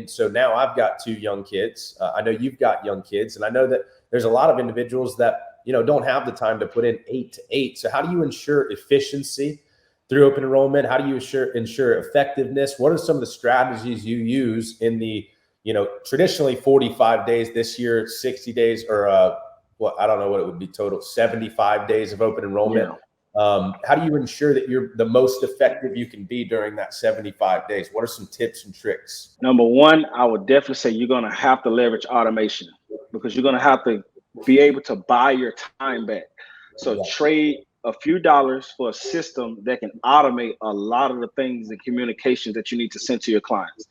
And so now I've got two young kids. I know you've got young kids, and I know that there's a lot of individuals that, don't have the time to put in 8 to 8. So how do you ensure efficiency through open enrollment? How do you ensure effectiveness? What are some of the strategies you use in the, traditionally 45 days, this year, 60 days, or I don't know what it would be total, 75 days of open enrollment. Yeah. How do you ensure that you're the most effective you can be during that 75 days? What are some tips and tricks? Number one, I would definitely say you're going to have to leverage automation, because you're going to have to be able to buy your time back. So trade a few dollars for a system that can automate a lot of the things and communications that you need to send to your clients.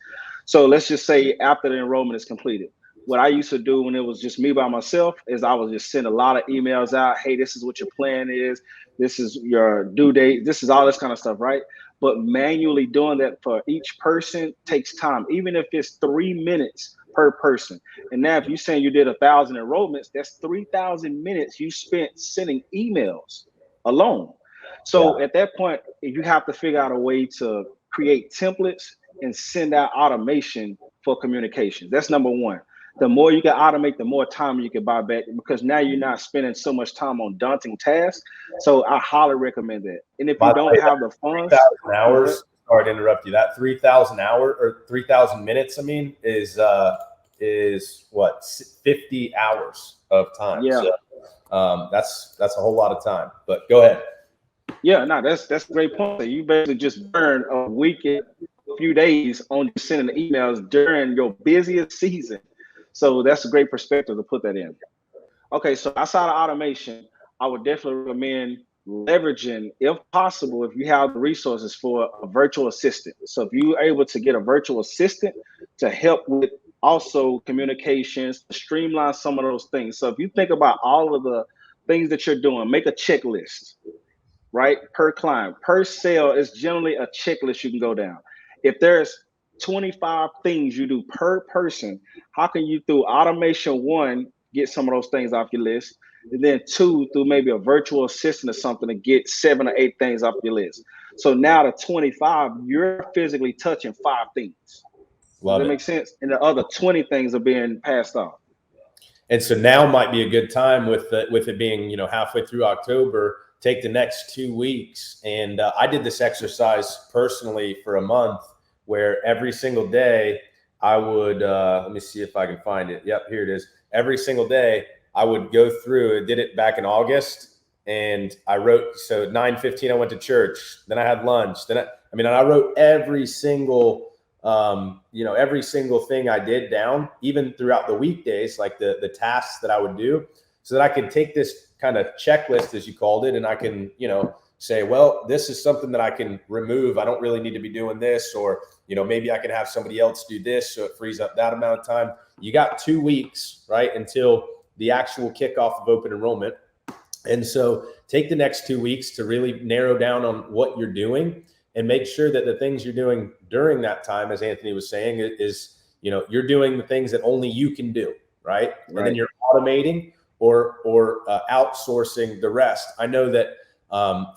So let's just say after the enrollment is completed, what I used to do when it was just me by myself is I would just send a lot of emails out. Hey, this is what your plan is. This is your due date. This is all this kind of stuff, right? But manually doing that for each person takes time, even if it's 3 minutes per person. And now if you're saying you did 1,000 enrollments, that's 3,000 minutes you spent sending emails alone. So at that point, you have to figure out a way to create templates and send out automation for communication. That's number one. The more you can automate, the more time you can buy back, because now you're not spending so much time on daunting tasks. So I highly recommend that. And if you don't have the funds, 3,000 hours. Sorry to interrupt you. That 3,000 hour or 3,000 minutes, is what, 50 hours of time. Yeah. So, that's a whole lot of time. But go ahead. Yeah, no, that's a great point. So you basically just burn a weekend, a few days on sending emails during your busiest season. So that's a great perspective to put that in. Okay, so outside of automation, I would definitely recommend leveraging, if possible, if you have the resources, for a virtual assistant. So if you're able to get a virtual assistant to help with also communications, streamline some of those things. So if you think about all of the things that you're doing, make a checklist, right? Per client, per sale is generally a checklist you can go down. If there's 25 things you do per person, how can you, through automation, one, get some of those things off your list, and then two, through maybe a virtual assistant or something, to get 7 or 8 things off your list. So now the 25, you're physically touching 5 things. Does that make sense? And the other 20 things are being passed off. And so now might be a good time with it being, halfway through October. Take the next 2 weeks. And I did this exercise personally for a month, where every single day I would, let me see if I can find it. Yep, here it is. Every single day I would go through. I did it back in August, and I wrote, so at 9:15 I went to church, then I had lunch. Then I wrote every single, every single thing I did down, even throughout the weekdays, like the tasks that I would do, so that I could take this kind of checklist, as you called it, and I can, say, well, this is something that I can remove. I don't really need to be doing this, or, maybe I can have somebody else do this, so it frees up that amount of time. You got 2 weeks, right, until the actual kickoff of open enrollment. And so take the next 2 weeks to really narrow down on what you're doing, and make sure that the things you're doing during that time, as Anthony was saying, is, you're doing the things that only you can do, right? And then you're automating or outsourcing the rest. I know that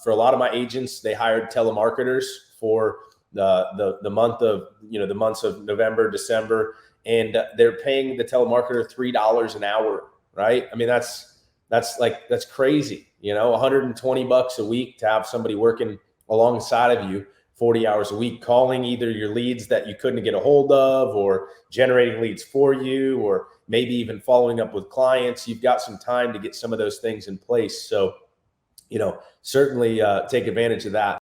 for a lot of my agents, they hired telemarketers for the month of, the months of November, December, and they're paying the telemarketer $3 an hour, right? That's crazy. $120 a week to have somebody working alongside of you 40 hours a week, calling either your leads that you couldn't get a hold of, or generating leads for you, or maybe even following up with clients. You've got some time to get some of those things in place. So, certainly take advantage of that.